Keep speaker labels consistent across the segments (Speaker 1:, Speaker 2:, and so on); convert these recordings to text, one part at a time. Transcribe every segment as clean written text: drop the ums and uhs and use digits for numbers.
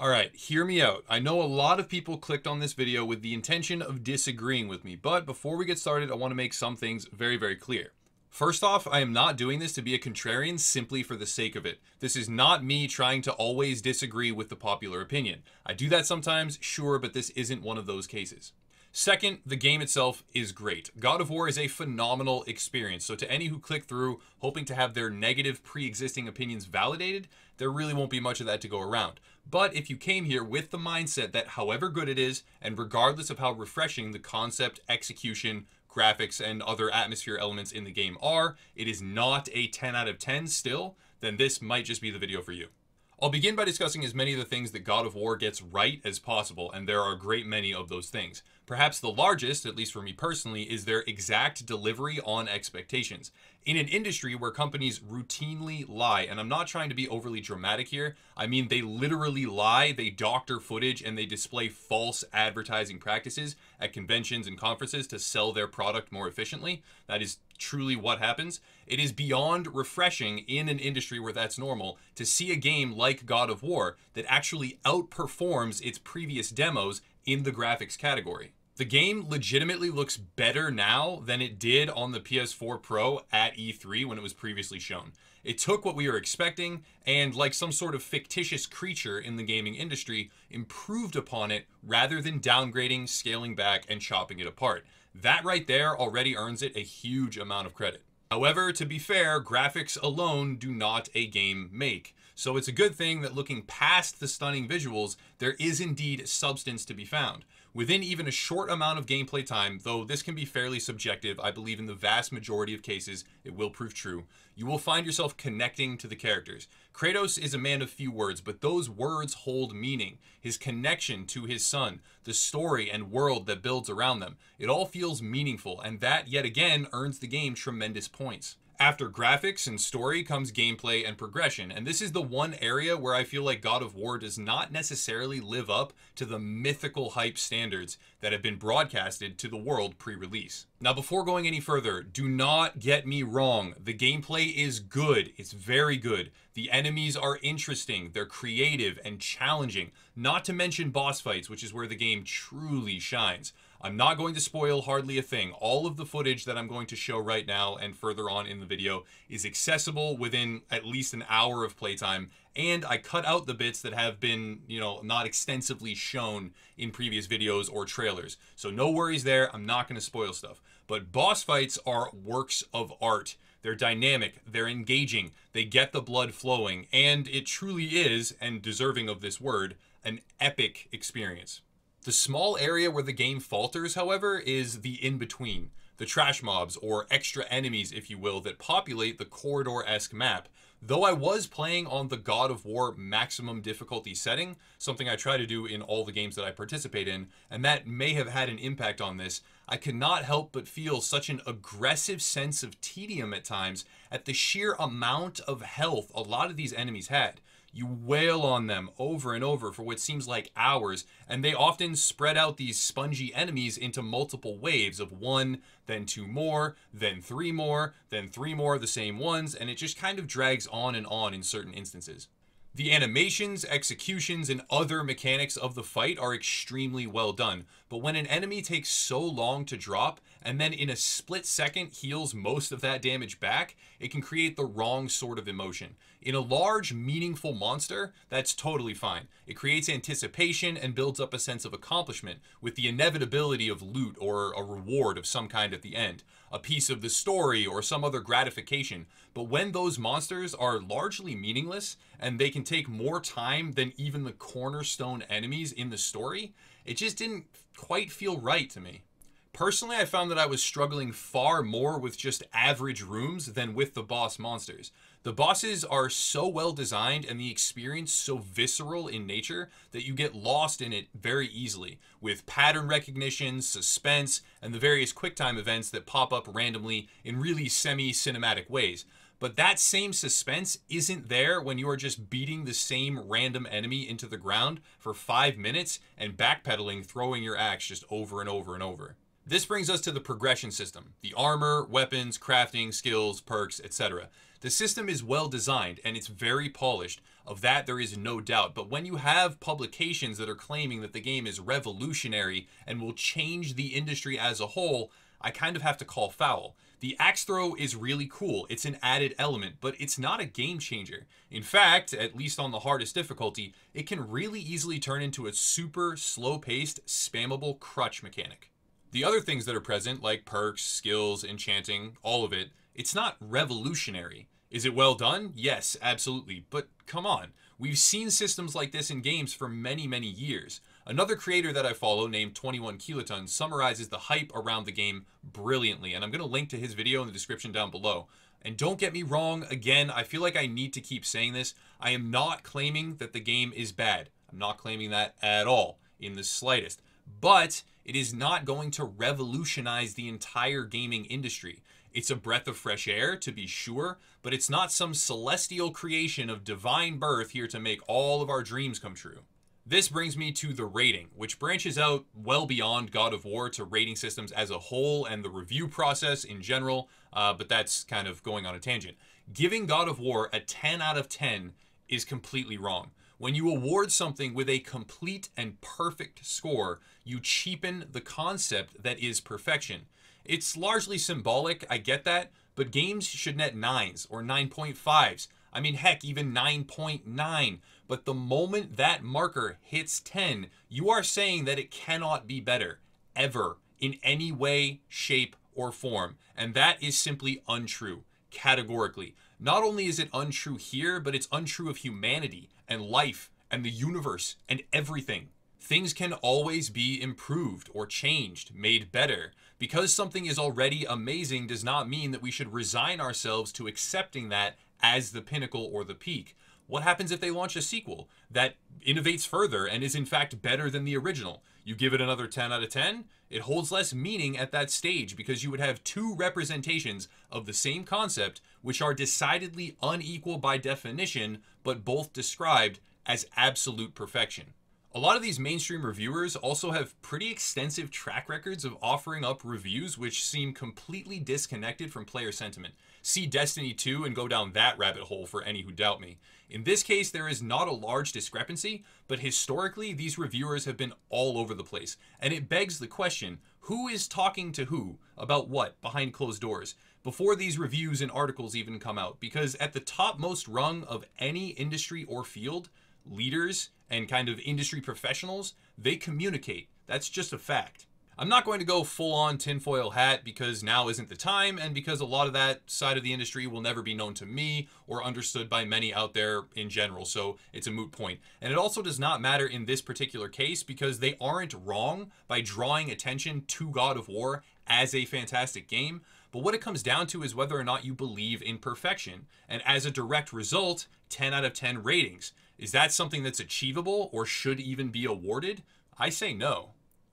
Speaker 1: Alright, hear me out. I know a lot of people clicked on this video with the intention of disagreeing with me, but before we get started, I want to make some things very, very clear. First off, I am not doing this to be a contrarian simply for the sake of it. This is not me trying to always disagree with the popular opinion. I do that sometimes, sure, but this isn't one of those cases. Second, the game itself is great. God of War is a phenomenal experience, so to any who click through hoping to have their negative pre-existing opinions validated, there really won't be much of that to go around. But if you came here with the mindset that however good it is, and regardless of how refreshing the concept, execution, graphics, and other atmosphere elements in the game are, it is not a 10 out of 10 still, then this might just be the video for you. I'll begin by discussing as many of the things that God of War gets right as possible, and there are a great many of those things. Perhaps the largest, at least for me personally, is their exact delivery on expectations. In an industry where companies routinely lie, and I'm not trying to be overly dramatic here, I mean they literally lie, they doctor footage, and they display false advertising practices at conventions and conferences to sell their product more efficiently. That is truly what happens. It is beyond refreshing in an industry where that's normal to see a game like God of War that actually outperforms its previous demos in the graphics category. The game legitimately looks better now than it did on the PS4 Pro at E3 when it was previously shown. It took what we were expecting and, like some sort of fictitious creature in the gaming industry, improved upon it rather than downgrading, scaling back, and chopping it apart. That right there already earns it a huge amount of credit. However, to be fair, graphics alone do not a game make. So it's a good thing that looking past the stunning visuals, there is indeed substance to be found. Within even a short amount of gameplay time, though this can be fairly subjective, I believe in the vast majority of cases it will prove true, you will find yourself connecting to the characters. Kratos is a man of few words, but those words hold meaning. His connection to his son, the story and world that builds around them, it all feels meaningful, and that yet again earns the game tremendous points. After graphics and story comes gameplay and progression, and this is the one area where I feel like God of War does not necessarily live up to the mythical hype standards that have been broadcasted to the world pre-release. Now, before going any further, do not get me wrong. The gameplay is good. It's very good. The enemies are interesting. They're creative and challenging, not to mention boss fights, which is where the game truly shines. I'm not going to spoil hardly a thing. All of the footage that I'm going to show right now and further on in the video is accessible within at least an hour of playtime, and I cut out the bits that have been, not extensively shown in previous videos or trailers. So no worries there, I'm not going to spoil stuff. But boss fights are works of art. They're dynamic, they're engaging, they get the blood flowing, and it truly is, and deserving of this word, an epic experience. The small area where the game falters, however, is the in-between. The trash mobs, or extra enemies, if you will, that populate the corridor-esque map. Though I was playing on the God of War maximum difficulty setting, something I try to do in all the games that I participate in, and that may have had an impact on this, I could not help but feel such an aggressive sense of tedium at times at the sheer amount of health a lot of these enemies had. You wail on them over and over for what seems like hours, and they often spread out these spongy enemies into multiple waves of one, then two more, then three more, then three more of the same ones, and it just kind of drags on in certain instances. The animations, executions, and other mechanics of the fight are extremely well done, but when an enemy takes so long to drop, and then in a split second heals most of that damage back, it can create the wrong sort of emotion. In a large, meaningful monster, that's totally fine. It creates anticipation and builds up a sense of accomplishment, with the inevitability of loot or a reward of some kind at the end, a piece of the story or some other gratification. But when those monsters are largely meaningless, and they can take more time than even the cornerstone enemies in the story, it just didn't quite feel right to me. Personally, I found that I was struggling far more with just average rooms than with the boss monsters. The bosses are so well designed and the experience so visceral in nature that you get lost in it very easily, with pattern recognition, suspense, and the various QuickTime events that pop up randomly in really semi-cinematic ways. But that same suspense isn't there when you are just beating the same random enemy into the ground for 5 minutes and backpedaling, throwing your axe just over and over and over. This brings us to the progression system, the armor, weapons, crafting, skills, perks, etc. The system is well designed and it's very polished, Of that, there is no doubt. But when you have publications that are claiming that the game is revolutionary and will change the industry as a whole, I kind of have to call foul. The axe throw is really cool. It's an added element, but it's not a game changer. In fact, at least on the hardest difficulty, it can really easily turn into a super slow-paced, spammable crutch mechanic. The other things that are present, like perks, skills, enchanting, all of it, it's not revolutionary. Is it well done? Yes, absolutely. But come on, we've seen systems like this in games for many, many years. Another creator that I follow named 21 Kiloton summarizes the hype around the game brilliantly, and I'm going to link to his video in the description down below. And don't get me wrong, again, I feel like I need to keep saying this. I am not claiming that the game is bad. I'm not claiming that at all, in the slightest. But it is not going to revolutionize the entire gaming industry. It's a breath of fresh air, to be sure, but it's not some celestial creation of divine birth here to make all of our dreams come true. This brings me to the rating, which branches out well beyond God of War to rating systems as a whole and the review process in general, but that's kind of going on a tangent. Giving God of War a 10 out of 10 is completely wrong. When you award something with a complete and perfect score, you cheapen the concept that is perfection. It's largely symbolic, I get that, but games should net 9s or 9.5s. I mean, heck, even 9.9. But the moment that marker hits 10, you are saying that it cannot be better, ever, in any way, shape, or form. And that is simply untrue, categorically. Not only is it untrue here, but it's untrue of humanity and life and the universe and everything. Things can always be improved or changed, made better. Because something is already amazing does not mean that we should resign ourselves to accepting that as the pinnacle or the peak. What happens if they launch a sequel that innovates further and is in fact better than the original? You give it another 10 out of 10? It holds less meaning at that stage because you would have two representations of the same concept which are decidedly unequal by definition, but both described as absolute perfection. A lot of these mainstream reviewers also have pretty extensive track records of offering up reviews which seem completely disconnected from player sentiment. See Destiny 2 and go down that rabbit hole for any who doubt me. In this case, there is not a large discrepancy, but historically, these reviewers have been all over the place. And it begs the question, who is talking to who about what behind closed doors before these reviews and articles even come out? Because at the topmost rung of any industry or field, leaders and kind of industry professionals, they communicate. That's just a fact. I'm not going to go full-on tinfoil hat because now isn't the time, and because a lot of that side of the industry will never be known to me or understood by many out there in general, so it's a moot point. And it also does not matter in this particular case because they aren't wrong by drawing attention to God of War as a fantastic game, but what it comes down to is whether or not you believe in perfection, and as a direct result, 10 out of 10 ratings. Is that something that's achievable or should even be awarded? I say no.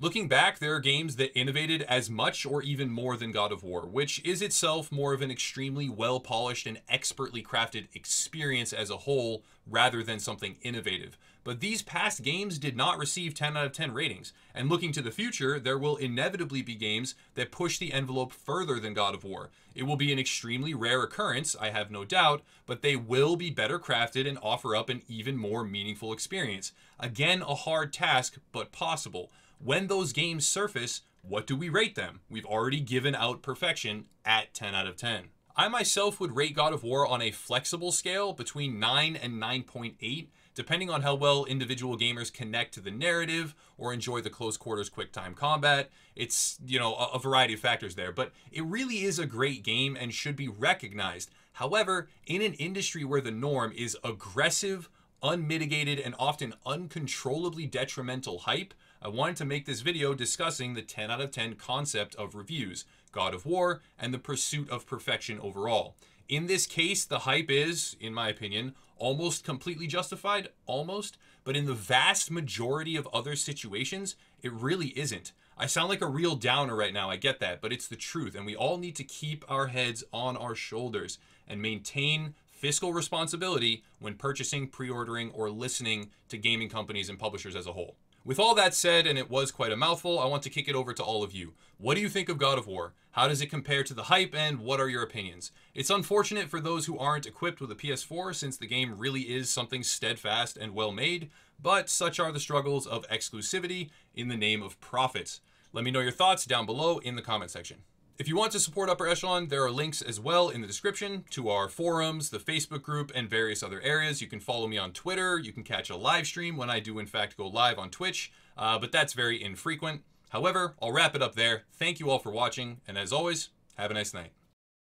Speaker 1: Looking back, there are games that innovated as much or even more than God of War, which is itself more of an extremely well-polished and expertly crafted experience as a whole rather than something innovative. But these past games did not receive 10 out of 10 ratings, and looking to the future, there will inevitably be games that push the envelope further than God of War. It will be an extremely rare occurrence, I have no doubt, but they will be better crafted and offer up an even more meaningful experience. Again, a hard task, but possible. When those games surface, what do we rate them? We've already given out perfection at 10 out of 10. I myself would rate God of War on a flexible scale between 9 and 9.8, depending on how well individual gamers connect to the narrative or enjoy the close quarters quick time combat. It's, a variety of factors there, but it really is a great game and should be recognized. However, in an industry where the norm is aggressive, unmitigated, and often uncontrollably detrimental hype, I wanted to make this video discussing the 10 out of 10 concept of reviews, God of War, and the pursuit of perfection overall. In this case, the hype is, in my opinion, almost completely justified, but in the vast majority of other situations, it really isn't. I sound like a real downer right now, I get that, but it's the truth, and we all need to keep our heads on our shoulders and maintain fiscal responsibility when purchasing, pre-ordering, or listening to gaming companies and publishers as a whole. With all that said, and it was quite a mouthful, I want to kick it over to all of you. What do you think of God of War? How does it compare to the hype, and what are your opinions? It's unfortunate for those who aren't equipped with a PS4, since the game really is something steadfast and well made, but such are the struggles of exclusivity in the name of profit. Let me know your thoughts down below in the comment section. If you want to support Upper Echelon, there are links as well in the description to our forums, the Facebook group, and various other areas. You can follow me on Twitter. You can catch a live stream when I do in fact go live on Twitch, but that's very infrequent. However, I'll wrap it up there. Thank you all for watching, and as always, have a nice night.